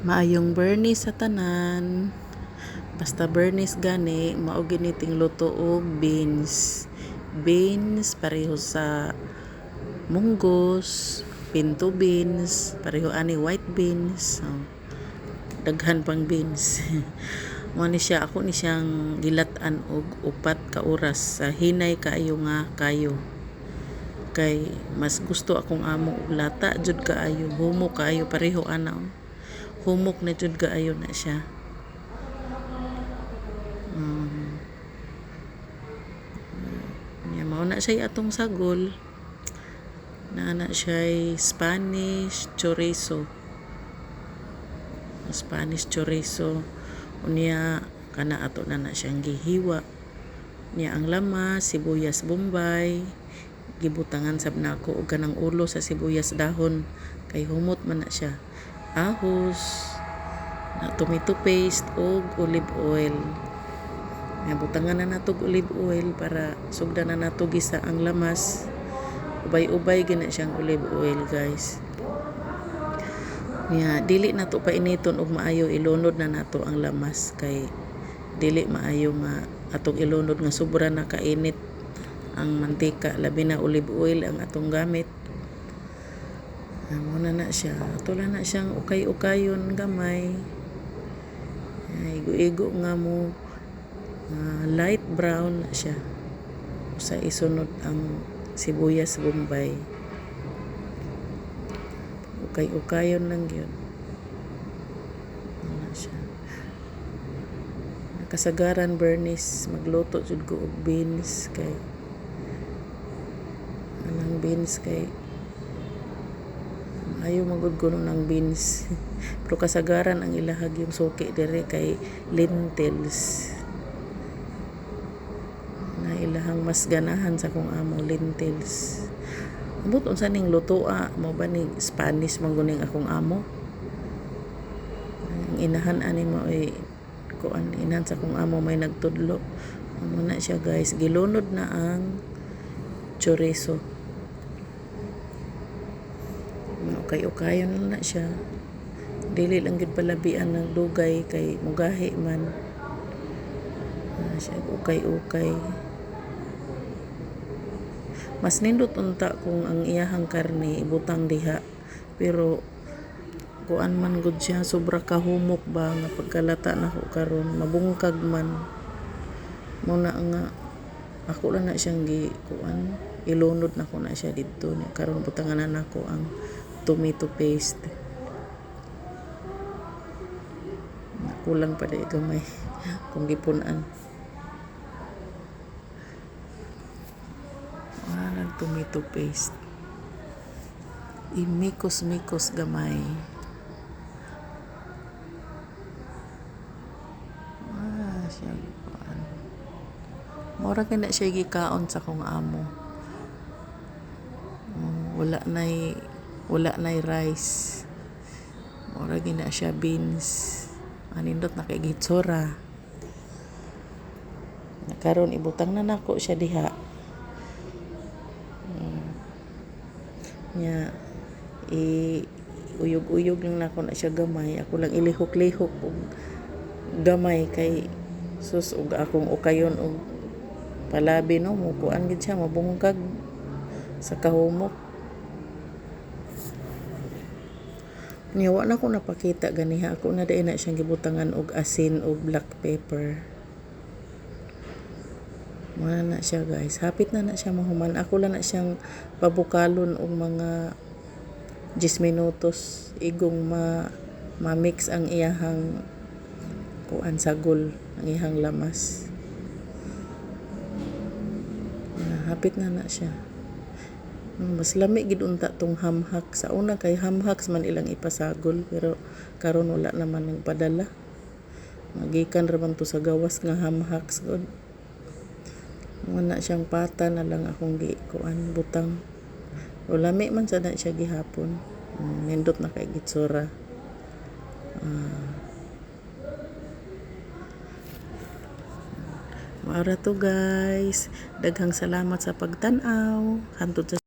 Maayong Bernice sa tanan. Basta Bernice gani, mao giniting luto og beans. Beans pareho sa munggos, pinto beans, pareho ani white beans. Daghan pang beans. Mo ni siya, ako ni siyang gilatan og upat ka oras sa hinay kaayo nga kayo. Kay mas gusto akong amo og lata jud kaayo, humok kaayo pareho ana. Humok na jud kaayo na siya. Mao na siya atong sagol. Na siya Spanish chorizo. Spanish chorizo. Unya kana ato na siyang gihiwa. Niya ang lamas, sibuyas bombay, gibutangan sab nako og kanang ulo sa sibuyas dahon kay humot man na siya. Ahos, na tomato paste og olive oil. Butangan na nato olive oil para sugdan na nato gisa ang lamas. Ubay-ubay gina siyang olive oil, guys. Dili nato pa initon og maayo, ilunod na nato ang lamas kay dili maayo nga atong ilunod nga sobra na kainit ang mantika, labi na olive oil ang atong gamit. Muna na siya. Tula na siyang ukay-ukayon gamay. Igo-igo nga mo light brown na siya. Sa isunod ang sibuyas bombay. Ukay-ukayon lang yun. Ano siya. Nakasagaran Bernice, magluto jud ko og beans kay anang beans kay ayaw magud ko ng beans. Pero kasagaran ang ilahag yung suki dire kay lentils. Na ilahang mas ganahan sa kung amo lentils. Ambot unsa ning luto mo ba ning Spanish man guning akong amo. Ang inahan ani mo ay kuan inahan sa kung amo may nagtudlo. Amo na siya, guys, gilunod na ang chorizo. Okay-okayon na siya. Dili lang gid palabian ng dugay kay mugahi man. Siya ukay-ukay. Mas nindot unta kung ang iyahang karne ibutang diha, pero kuan man gud siya, sobra kahumok ba nga pagkalata na ko karon mabungkag man. Muna nga ako lang na siyang kuan, ilunod na ko na siya dito karon butangan na nako ang tomato paste. Kulang pa dai gamay kung gipunan. Tomato paste. Imikos-mikos gamay. Siya kuan. Mura kina siya gikaon sa kong amo. Wala nay rice. Mura gina siya beans. Anindot na kay gitsura. Karon ibutang na nako siya diha. Uyog-uyog lang nako na siya gamay. Ako lang ilihok-lihok og gamay kay sus og akong ukayon og palabi no mo kuan gid siya mabungkag sa kahumok. Niya wa na ko napakita ganiha, ako na dai na siyang gibutangan og asin og black pepper. Muna na siya, guys. Hapit na siya mahuman. Ako lang na siyang pabukalon og mga 10 minutos igong ma-mix ang iyahang kuan sagol, ang iyahang lamas. Hapit na siya. Mas lami gid unta tong hamhak. Sa una kay hamhaks man ilang ipasagol, pero karon wala naman ning padala. Magikan ra man to sa gawas nga hamhaks gud. Muna siyang pata na lang akong kuan butang. O lami man sa na siya gihapon. Nindot na kay gitsura. Maara to, guys. Daghang salamat sa pagtan-aw. Hantod sa